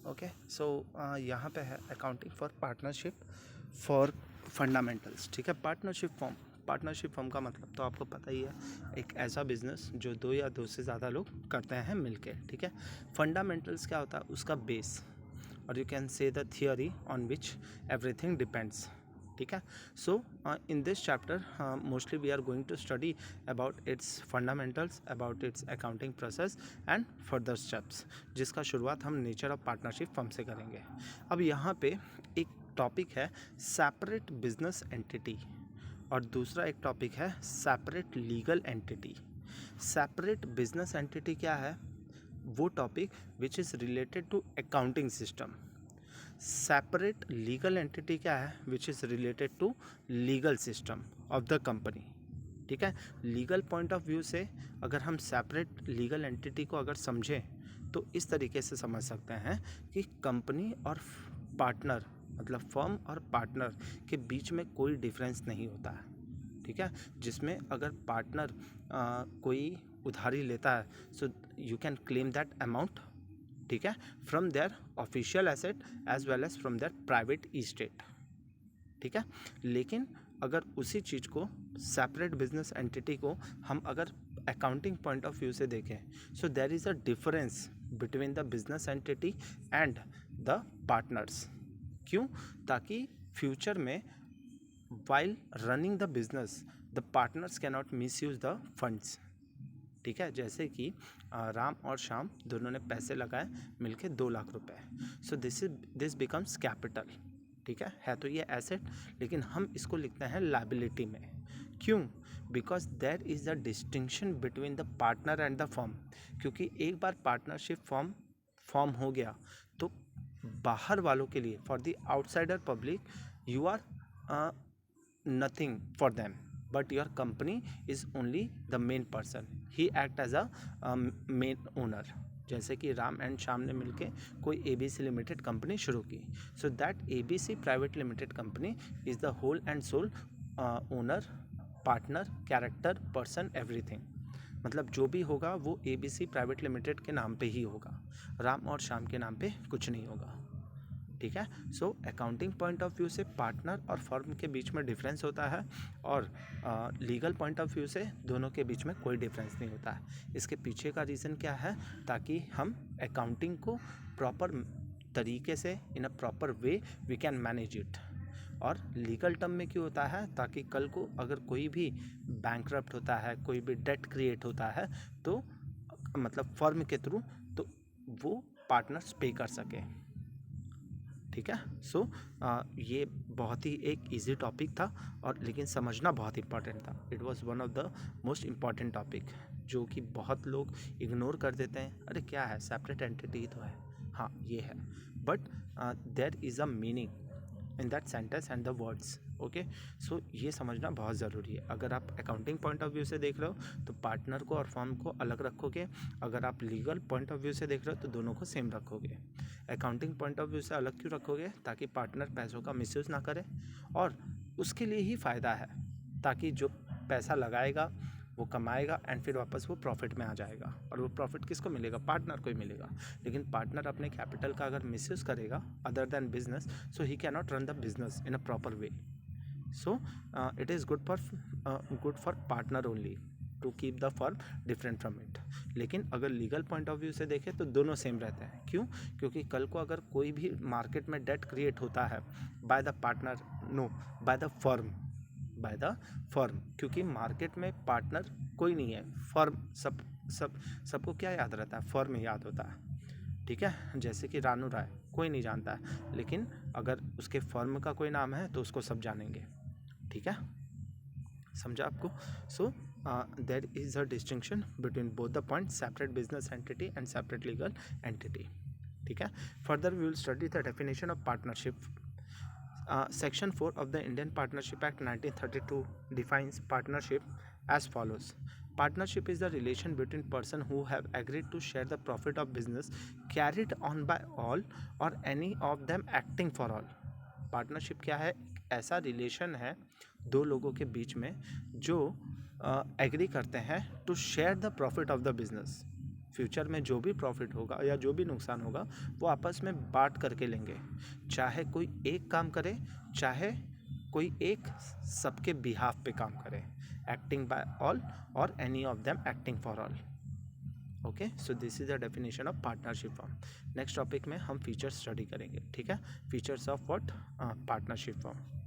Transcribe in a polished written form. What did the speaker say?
Okay so यहाँ पे है accounting for partnership for fundamentals. ठीक है, पार्टनरशिप फॉर्म का मतलब तो आपको पता ही है, एक ऐसा बिजनेस जो दो या दो से ज़्यादा लोग करते हैं मिलके। ठीक है, फंडामेंटल्स क्या होता है, उसका बेस, और you can say the theory on which everything depends. ठीक है, so in this chapter mostly we are going to study about its fundamentals, about its accounting process and further steps, जिसका शुरुआत हम नेचर ऑफ पार्टनरशिप फर्म से करेंगे। अब यहाँ पे एक टॉपिक है सेपरेट बिजनेस एंटिटी, और दूसरा एक टॉपिक है separate legal entity. Separate business entity क्या है, वो topic which is related to accounting system. Separate legal entity क्या है, which is related to legal system of the company. ठीक है, लीगल पॉइंट ऑफ व्यू से अगर हम सेपरेट लीगल एंटिटी को अगर समझें तो इस तरीके से समझ सकते हैं कि कंपनी और पार्टनर, मतलब फर्म और पार्टनर के बीच में कोई डिफरेंस नहीं होता है। ठीक है, जिसमें अगर पार्टनर कोई उधारी लेता है, so you can claim that amount, ठीक है, from their official asset as well as from their private estate. ठीक है, लेकिन अगर उसी चीज़ को, सेपरेट बिजनेस एंटिटी को हम अगर अकाउंटिंग पॉइंट ऑफ व्यू से देखें, so there is a difference between the business entity and the partners. क्यों? ताकि फ्यूचर में while running the business the partners cannot misuse the funds. ठीक है, जैसे कि राम और श्याम दोनों ने पैसे लगाए मिलके 2 लाख रुपए, सो दिस बिकम्स कैपिटल। ठीक है तो ये एसेट, लेकिन हम इसको लिखते हैं लायबिलिटी में। क्यों? Because there is a distinction between the partner and the firm. क्योंकि एक बार पार्टनरशिप फॉर्म हो गया तो बाहर वालों के लिए, for the outsider public, you are nothing for them, but your company is only the main person, he act as a main owner। जैसे कि राम एंड श्याम ने मिलके कोई ABC लिमिटेड कंपनी शुरू की, so that ABC private limited company is the whole and sole owner, partner, character, person, everything. मतलब जो भी होगा वो ABC प्राइवेट लिमिटेड के नाम पे ही होगा, राम और श्याम के नाम पे कुछ नहीं होगा। ठीक है, so accounting point of view से पार्टनर और फर्म के बीच में डिफरेंस होता है, और लीगल पॉइंट ऑफ व्यू से दोनों के बीच में कोई डिफरेंस नहीं होता है। इसके पीछे का रीज़न क्या है, ताकि हम अकाउंटिंग को प्रॉपर तरीके से, in a proper way we can manage it. और लीगल टर्म में क्यों होता है, ताकि कल को अगर कोई भी बैंकरप्ट होता है, कोई भी डेट क्रिएट होता है, तो मतलब फर्म के थ्रू, तो वो पार्टनर्स पे कर सके। ठीक है, सो ये बहुत ही एक इजी टॉपिक था, और लेकिन समझना बहुत इंपॉर्टेंट था। It was one of the most important topic, जो कि बहुत लोग इग्नोर कर देते हैं। अरे क्या है, सेपरेट एंटिटी तो है, हाँ ये है, but there is a meaning in that sentence and the words. Okay, so ये समझना बहुत ज़रूरी है। अगर आप अकाउंटिंग पॉइंट ऑफ व्यू से देख रहे हो तो पार्टनर को और फर्म को अलग रखोगे, अगर आप लीगल पॉइंट ऑफ व्यू से देख रहे हो तो दोनों को सेम रखोगे। अकाउंटिंग पॉइंट ऑफ व्यू से अलग क्यों रखोगे, ताकि पार्टनर पैसों का मिसयूज़ ना करे, और उसके लिए ही फ़ायदा है, ताकि जो पैसा लगाएगा वो कमाएगा एंड फिर वापस वो प्रॉफिट में आ जाएगा, और वो प्रॉफिट किसको मिलेगा, पार्टनर को ही मिलेगा। लेकिन पार्टनर अपने कैपिटल का अगर मिसयूज़ करेगा other than business, so he can not run the business in a proper way. So it is good for partner only to keep the firm different from it. लेकिन अगर legal point of view से देखें तो दोनों same रहते हैं। क्यों? क्योंकि कल को अगर कोई भी मार्केट में डेट क्रिएट होता है by the partner, no, by the firm, क्योंकि मार्केट में पार्टनर कोई नहीं है, फर्म, सबको क्या याद रहता है, फर्म याद होता है। ठीक है, जैसे कि रानू राय कोई नहीं जानता है, लेकिन अगर उसके फर्म का कोई नाम है तो उसको सब जानेंगे। ठीक है, समझा आपको? So there is a distinction between both the point, separate business entity and separate legal entity. ठीक है, further we will study the definition of partnership. Section 4 of the Indian Partnership Act 1932 defines partnership as follows. Partnership is the relation between persons who have agreed to share the profit of business carried on by all or any of them acting for all. Partnership क्या है? ऐसा relation है दो लोगों के बीच में जो agree करते हैं to share the profit of the business future में जो भी प्रॉफिट होगा या जो भी नुकसान होगा वो आपस में बांट करके लेंगे, चाहे कोई एक काम करे, चाहे कोई एक सबके बिहाफ पे काम करे, एक्टिंग बाय ऑल और any of them acting for all. Okay, so this is the definition of partnership form. Next topic में हम फीचर्स स्टडी करेंगे, ठीक है, features of what partnership form.